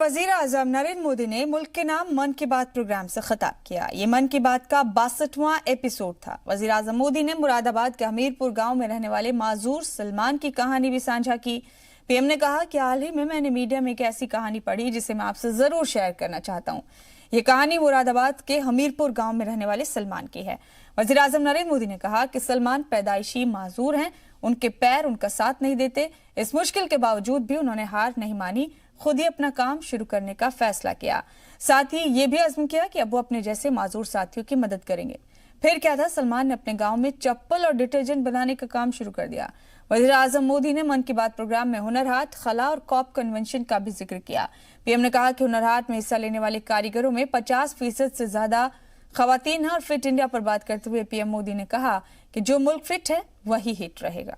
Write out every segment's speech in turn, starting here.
वजीर आजम नरेंद्र मोदी ने मुल्क के नाम मन की बात प्रोग्राम से खिताब किया। ये मन की बात का 62वां एपिसोड था। वजीर आजम मोदी ने मुरादाबाद के हमीरपुर गांव में रहने वाले माजूर सलमान की कहानी भी साझा की। पीएम ने कहा कि हाल ही में मैंने मीडिया में एक ऐसी कहानी पढ़ी जिसे मैं आपसे जरूर शेयर करना चाहता हूँ। ये कहानी मुरादाबाद के हमीरपुर गांव में रहने वाले सलमान की है। वजीर आजम नरेंद्र मोदी ने कहा कि सलमान पैदाइशी माजूर हैं, उनके पैर उनका साथ नहीं देते। इस मुश्किल के बावजूद भी उन्होंने हार नहीं मानी, खुद ही अपना काम शुरू करने का फैसला किया। साथ ही ये भी अज़्म किया कि अब वो अपने जैसे माजूर साथियों की मदद करेंगे। फिर क्या था, सलमान ने अपने गांव में चप्पल और डिटर्जेंट बनाने का काम शुरू कर दिया। वज़ीर आज़म मोदी ने मन की बात प्रोग्राम में हुनर हाट, खला और कॉप कन्वेंशन का भी जिक्र किया। पीएम ने कहा कि हुनर हाट में हिस्सा लेने वाले कारीगरों में 50% से ज्यादा खवातीन हैं। और फिट इंडिया पर बात करते हुए पीएम मोदी ने कहा कि जो मुल्क फिट है वही हिट रहेगा।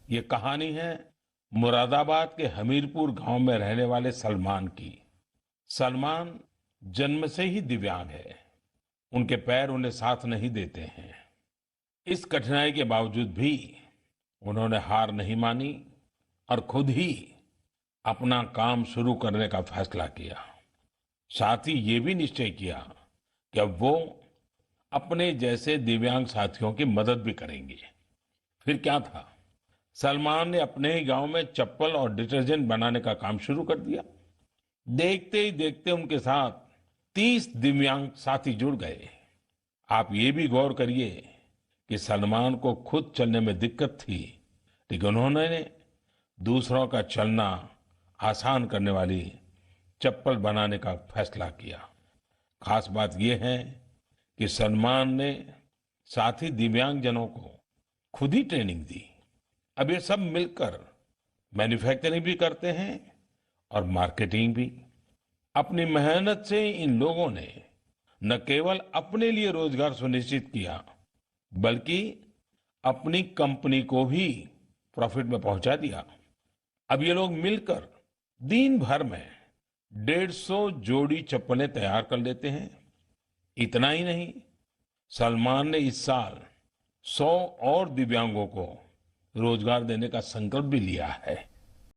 ये कहानी है मुरादाबाद के हमीरपुर गांव में रहने वाले सलमान की। सलमान जन्म से ही दिव्यांग है, उनके पैर उन्हें साथ नहीं देते हैं। इस कठिनाई के बावजूद भी उन्होंने हार नहीं मानी और खुद ही अपना काम शुरू करने का फैसला किया। साथ ही ये भी निश्चय किया कि अब वो अपने जैसे दिव्यांग साथियों की मदद भी करेंगे। फिर क्या था, सलमान ने अपने ही गांव में चप्पल और डिटर्जेंट बनाने का काम शुरू कर दिया। देखते ही देखते उनके साथ 30 दिव्यांग साथी जुड़ गए। आप ये भी गौर करिए कि सलमान को खुद चलने में दिक्कत थी, लेकिन उन्होंने दूसरों का चलना आसान करने वाली चप्पल बनाने का फैसला किया। खास बात यह है कि सलमान ने साथी दिव्यांगजनों को खुद ही ट्रेनिंग दी। अब ये सब मिलकर मैन्युफैक्चरिंग भी करते हैं और मार्केटिंग भी। अपनी मेहनत से इन लोगों ने न केवल अपने लिए रोजगार सुनिश्चित किया, बल्कि अपनी कंपनी को भी प्रॉफिट में पहुंचा दिया। अब ये लोग मिलकर दिन भर में 150 जोड़ी चप्पलें तैयार कर लेते हैं। इतना ही नहीं, सलमान ने इस साल 100 और दिव्यांगों को रोजगार देने का संकल्प भी लिया है।